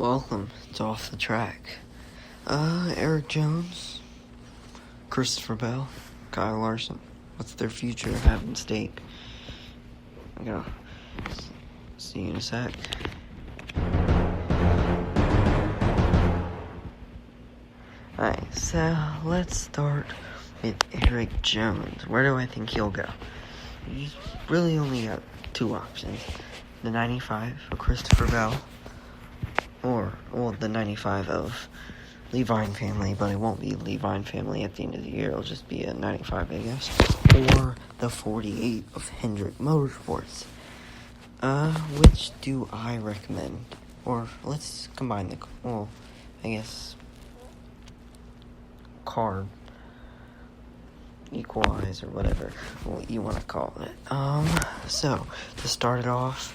Welcome to Off the Track. Eric Jones, Christopher Bell, Kyle Larson. What's their future have at stake? I'm gonna see you in a sec. Alright, so let's start with Eric Jones. Where do I think he'll go? He's really only got two options. The 95 of Christopher Bell, or the 95 of Levine family, but it won't be Levine family at the end of the year. It'll just be a 95, I guess. Or the 48 of Hendrick Motorsports. Which do I recommend? Or let's combine car equalize or whatever you want to call it. So to start it off,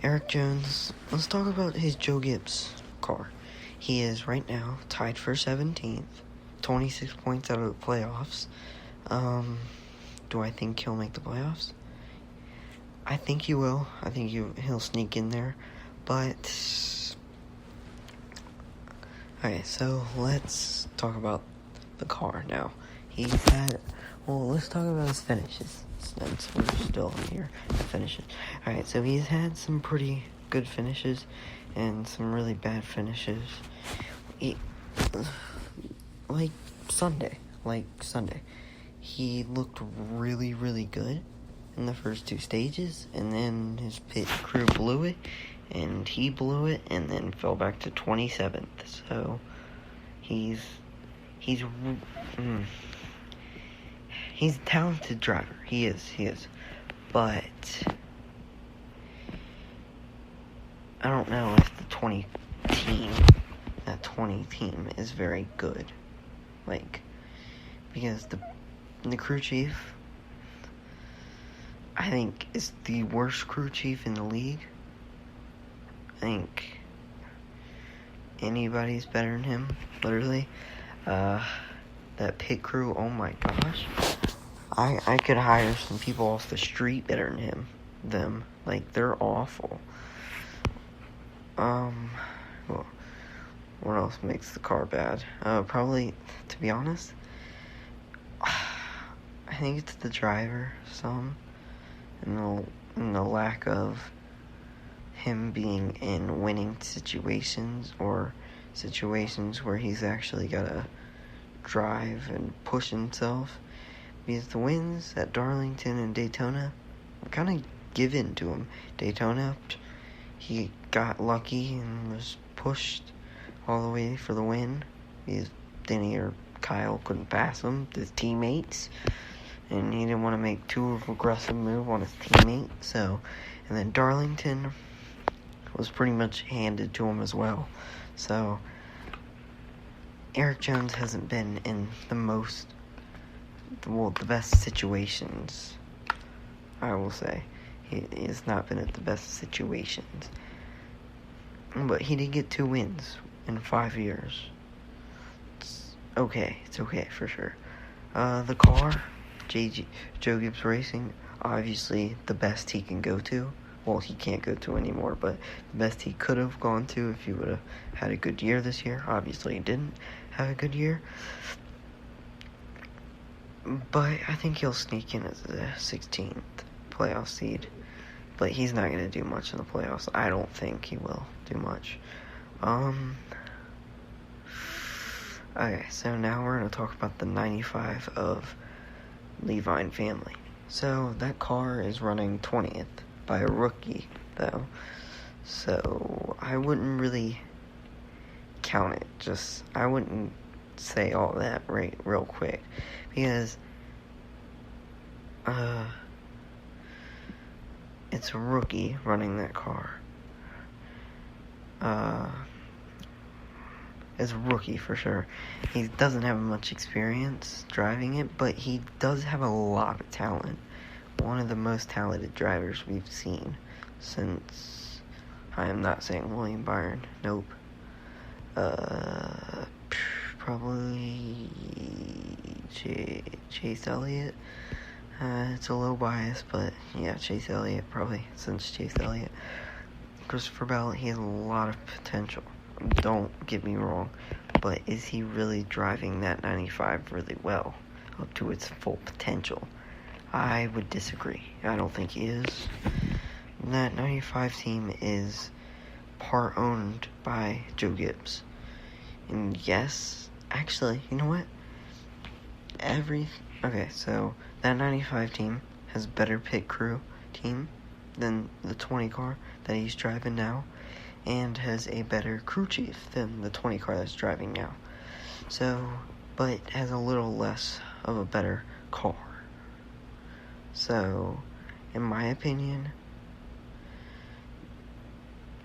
Eric Jones, let's talk about his Joe Gibbs car. He is right now tied for 17th, 26 points out of the playoffs. Do I think he'll make the playoffs? I think he will. I think he'll sneak in there. But, okay, so let's talk about the car now. Let's talk about his finishes, since we're still here to finishes. Alright, so he's had some pretty good finishes and some really bad finishes. Like Sunday. He looked really, really good in the first two stages, and then his pit crew blew it, and he blew it, and then fell back to 27th. So he's a talented driver. He is. But I don't know if the 20 team is very good. Because the crew chief, I think, is the worst crew chief in the league. I think anybody's better than him, literally. That pit crew, oh my gosh. I could hire some people off the street better than them. They're awful. What else makes the car bad? Probably, to be honest, I think it's the driver, and the lack of him being in winning situations, or situations where he's actually gotta drive and push himself. Because the wins at Darlington and Daytona were kind of given to him. Daytona, he got lucky and was pushed all the way for the win. Because Denny or Kyle couldn't pass him, his teammates. And he didn't want to make too aggressive move on his teammate. And then Darlington was pretty much handed to him as well. So Eric Jones hasn't been in the best situations, I will say. He has not been at the best situations. But he did get 2 wins in 5 years. It's okay for sure. The car, Joe Gibbs Racing, obviously the best he can go to. Well, he can't go to anymore, but the best he could have gone to if he would have had a good year this year. Obviously, he didn't have a good year. But I think he'll sneak in as the 16th playoff seed. But he's not going to do much in the playoffs. I don't think he will do much. Okay, so now we're going to talk about the 95 of Levine family. So that car is running 20th by a rookie, though. So I wouldn't really count it. I wouldn't say all that real quick. Because it's a rookie running that car. It's a rookie for sure. He doesn't have much experience driving it, but he does have a lot of talent. One of the most talented drivers we've seen since, I am not saying William Byron, nope. Probably Chase Elliott. It's a low bias, but yeah, Chase Elliott, probably, since Chase Elliott. Christopher Bell, he has a lot of potential. Don't get me wrong. But is he really driving that 95 really well, up to its full potential? I would disagree. I don't think he is. That 95 team is part owned by Joe Gibbs. And yes, actually, you know what? Okay, so that 95 team has better pit crew team than the 20 car that he's driving now, and has a better crew chief than the 20 car that's driving now. So, but has a little less of a better car. So, in my opinion,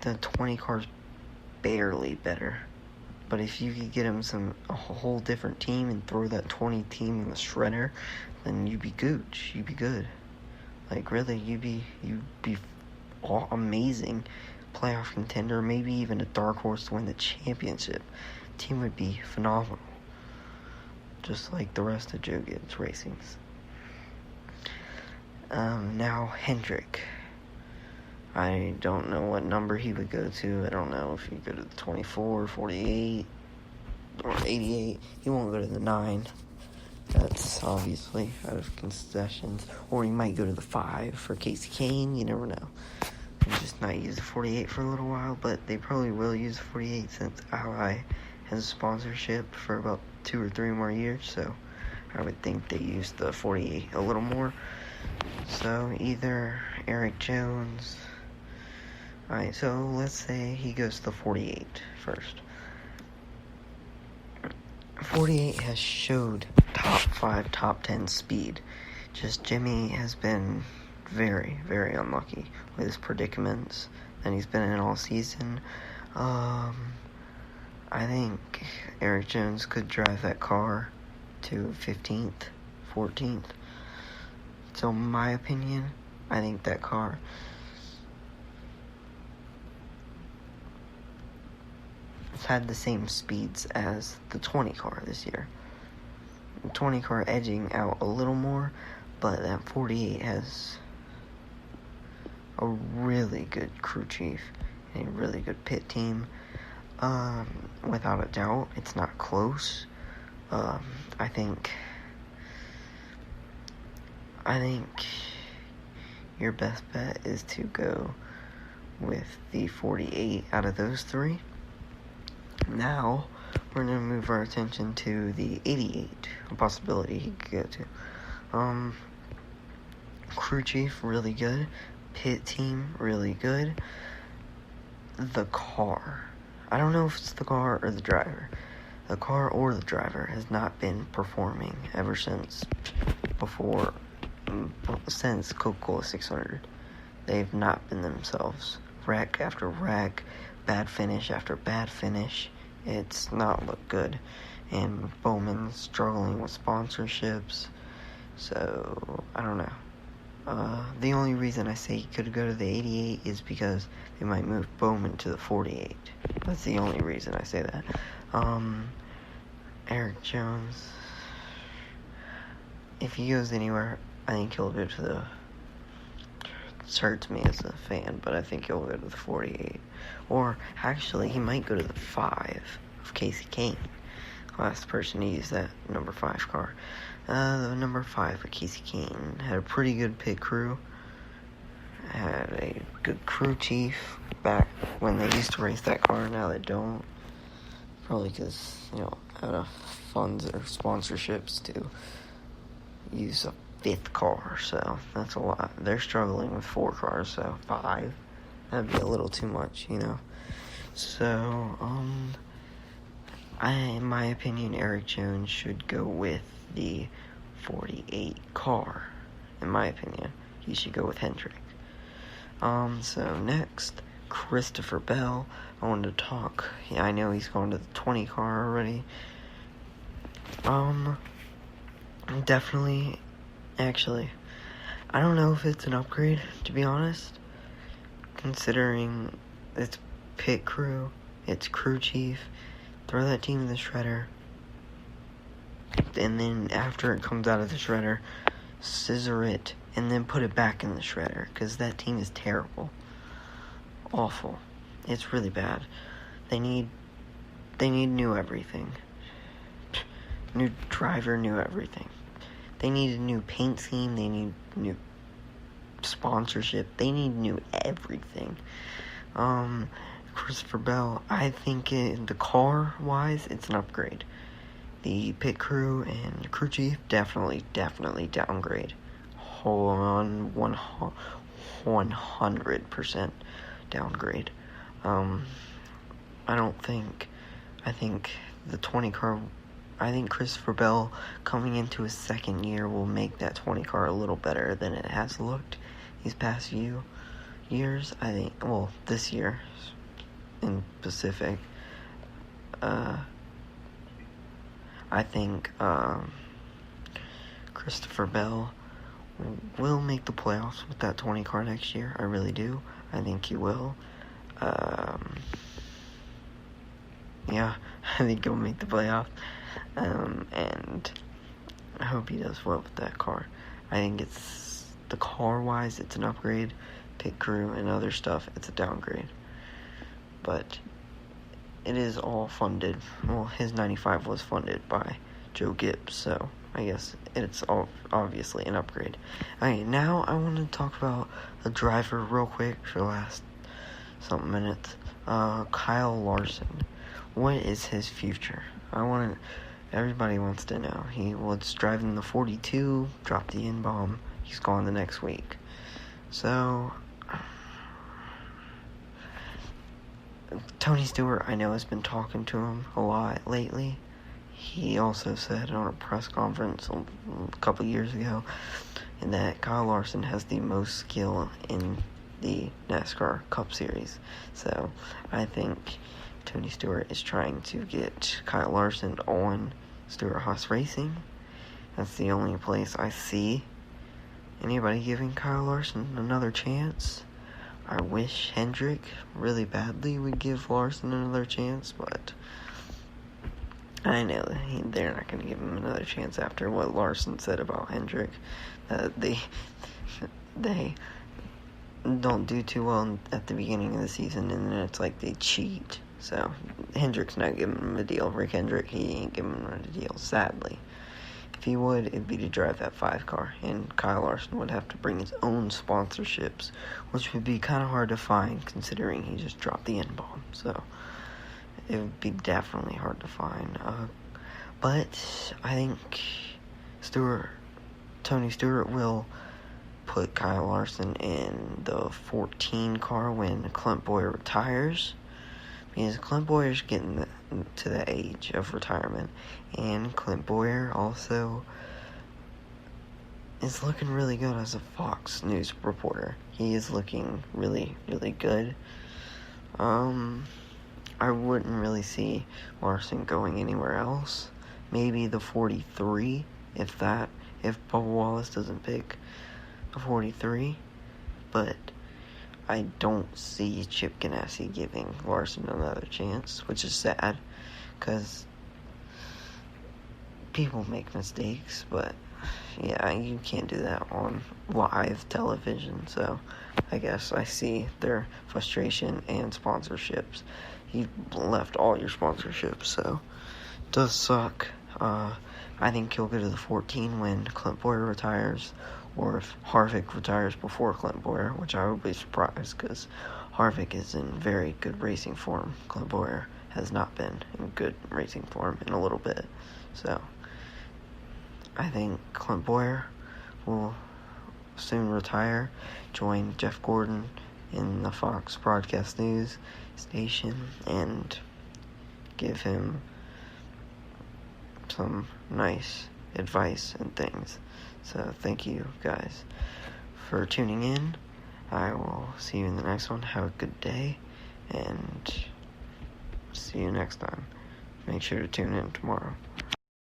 the 20 car's barely better. But if you could get him a whole different team and throw that 20 team in the shredder, then you'd be gooch. You'd be good. Like, really, you'd be amazing playoff contender, maybe even a dark horse to win the championship. The team would be phenomenal. Just like the rest of Joe Gibbs Racings. Now, Hendrick. I don't know what number he would go to. I don't know if he'd go to the 24, 48, or 88. He won't go to the 9. That's obviously out of concessions. Or he might go to the 5 for Casey Kane. You never know. And just not use the 48 for a little while. But they probably will use the 48 since Ally has a sponsorship for about 2 or 3 more years. So I would think they use the 48 a little more. So either Eric Jones. Alright, so let's say he goes to the 48 first. 48 has showed top 5, top 10 speed. Just Jimmy has been very, very unlucky with his predicaments that he's been in all season. I think Eric Jones could drive that car to 15th, 14th. So in my opinion, I think that car had the same speeds as the 20 car this year. The 20 car edging out a little more, but that 48 has a really good crew chief and a really good pit team. Without a doubt, it's not close. I think your best bet is to go with the 48 out of those 3. Now, we're going to move our attention to the 88, a possibility he could go to. Crew chief, really good. Pit team, really good. The car. I don't know if it's the car or the driver. The car or the driver has not been performing ever since Coca-Cola 600. They've not been themselves. Wreck after wreck, bad finish after bad finish. It's not looked good. And Bowman's struggling with sponsorships. So, I don't know. The only reason I say he could go to the 88 is because they might move Bowman to the 48. That's the only reason I say that. Eric Jones, if he goes anywhere, I think he'll go to the... It hurts me as a fan, but I think he'll go to the 48. Or, actually, he might go to the 5 of Casey Kane. Last person to use that number 5 car. The number 5 of Casey Kane had a pretty good pit crew. Had a good crew chief back when they used to race that car. Now they don't. Probably because, out of funds or sponsorships to use a 5th car. So that's a lot. They're struggling with 4 cars, so 5. That'd be a little too much, So, in my opinion, Eric Jones should go with the 48 car. In my opinion, he should go with Hendrick. So next, Christopher Bell. I wanted to talk. Yeah, I know he's going to the 20 car already. Definitely, actually, I don't know if it's an upgrade, to be honest. Considering its pit crew, its crew chief, throw that team in the shredder, and then after it comes out of the shredder, scissor it, and then put it back in the shredder, because that team is terrible. awful. It's really bad. They need new everything. New driver, new everything. They need a new paint scheme. They need new sponsorship. They need new everything. Christopher Bell, I think the car-wise, it's an upgrade. The pit crew and crew chief, definitely downgrade. Hold on, 100% downgrade. I think the 20 car, I think Christopher Bell coming into his second year will make that 20 car a little better than it has looked these past few years. I think, well, this year in Pacific, I think Christopher Bell will make the playoffs with that 20 car next year. I really do. I think he will. Yeah, I think he'll make the playoffs. And I hope he does well with that car. I think it's, the car-wise, it's an upgrade. Pit crew and other stuff, it's a downgrade. But it is all funded. Well, his 95 was funded by Joe Gibbs, so I guess it's all obviously an upgrade. Okay, now I want to talk about a driver real quick for the last something minutes. Kyle Larson. What is his future? Everybody wants to know. He was driving the 42, dropped the N-bomb. He's gone the next week. So, Tony Stewart, I know, has been talking to him a lot lately. He also said on a press conference a couple years ago that Kyle Larson has the most skill in the NASCAR Cup Series. So, I think Tony Stewart is trying to get Kyle Larson on Stewart-Haas Racing. That's the only place I see anybody giving Kyle Larson another chance. I wish Hendrick really badly would give Larson another chance, but I know that they're not going to give him another chance after what Larson said about Hendrick. They don't do too well at the beginning of the season, and then it's like they cheat. So, Hendrick's not giving him a deal. Rick Hendrick, he ain't giving him a deal, sadly. If he would, it'd be to drive that 5 car, and Kyle Larson would have to bring his own sponsorships, which would be kind of hard to find considering he just dropped the N-bomb. So, it would be definitely hard to find. But I think Tony Stewart will put Kyle Larson in the 14 car when Clint Bowyer retires. Because Clint Bowyer's getting to the age of retirement. And Clint Bowyer also is looking really good as a Fox News reporter. He is looking really, really good. I wouldn't really see Larson going anywhere else. Maybe the 43, if Bubba Wallace doesn't pick the 43. But I don't see Chip Ganassi giving Larson another chance, which is sad, because people make mistakes, but yeah, you can't do that on live television, so I guess I see their frustration and sponsorships. You left all your sponsorships, so it does suck. I think he'll go to the 14 when Clint Bowyer retires, or if Harvick retires before Clint Bowyer, which I would be surprised, because Harvick is in very good racing form. Clint Bowyer has not been in good racing form in a little bit. So, I think Clint Bowyer will soon retire, join Jeff Gordon in the Fox Broadcast News station, and give him some nice advice and things. So thank you guys for tuning in. I will see you in the next one. Have a good day, and see you next time. Make sure to tune in tomorrow.